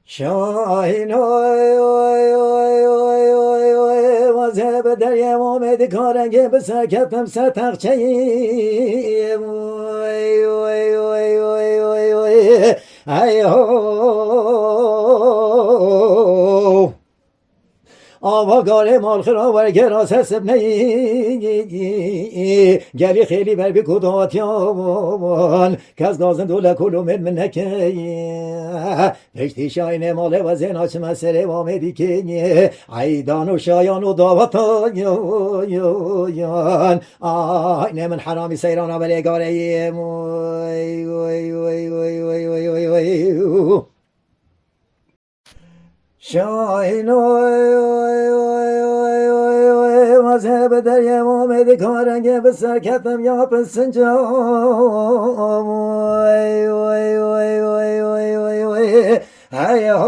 شاهین اوی اوی اوی اوی اوی اوی واسه به دریم آمدی کارنگه به سر کفتم سر تخچه ایم اوی اوی اوی اوی اوی اوی ای هو آواگار مال خرابر گراس حسب نی گلی خیلی بر بی کداتیان که از دازن دوله کلو من نکی پشتی شاین مال و زن آچ مسئله وامدی که عیدان و شایان و داوتان یان آینه من حرامی سیران ولی گاره شاین واسه به دریم آمدی کارنگه به سر کفتم یا پسنجام ای هو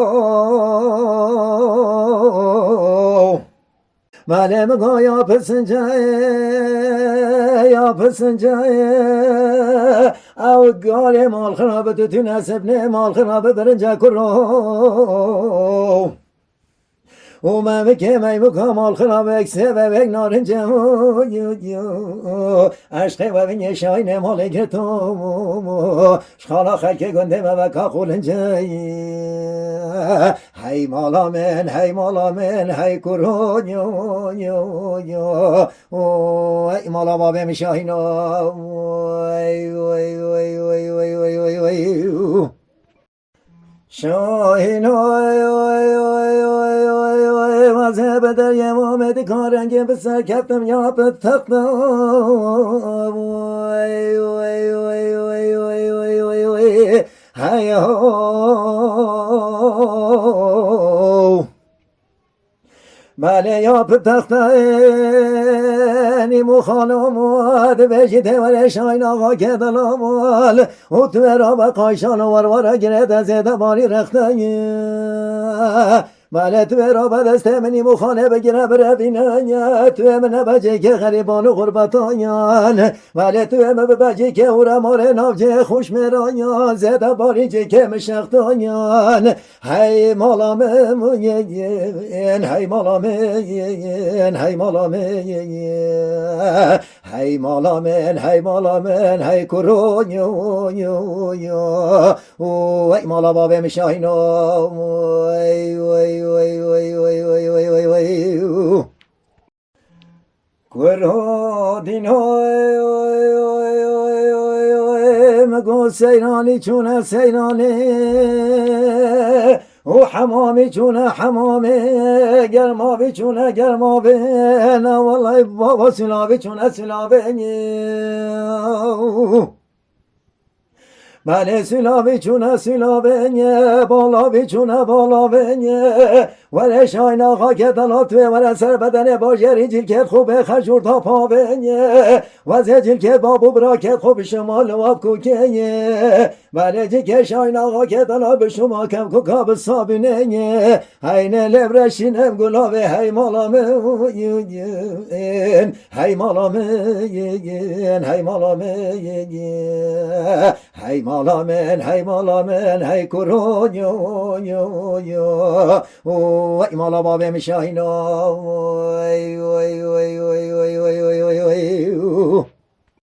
ماله مگو یا پسنجه او گال مال خرابه تو نسب نه مال خرابه برنجا کرو و من بکمی بکمال خراب اکسه و بک نارنجه عشقه و بین شاین مالک تو شخالا خلک گنده و کاخولنجه هی مالا من هی کرون ای مالا بابم شاین شاین واسه به دریم آمدی کارنگه به سر کفتم یا به تختم ای هو بله یا به تختم و خانمات بشیده ولی شاین آقا که دلامال و تو را به قایشان و وروارا گرد زده باری رخته بله تو را به دست منی مخانه بگیره بره بینن تو من بجه که غریبان و غربتان بله تو من بجه که او را ماره نافجه خوش مرایان زده باری جه که مشختان هی مالا من هی مالا من هی مالا من هی مالا من هی کرون ای مالا بابه مشاهینا گرادین مگو سیرانی چونه سیرانی و حمامی چونه حمامی گرمابی چونه گرمابی نه والله بابا سلابی چونه سلابی بله سلابی چونه سلابی بالابی چونه بالابی ولی شاین آقا که دلاتوه ولی سر بدن باجری جلکت خوبه خجور تا پاوه وزه جلکت بابو براکت خوب شمال واب کوکه ولی جلکت شاین آقا که دلا به شما کم کوکا به سابینه هینه لبرشینم گلابه هی مالامه هی مالامه هی مالامه هی مالامن هی کرون ای مالا بابه مشاهینا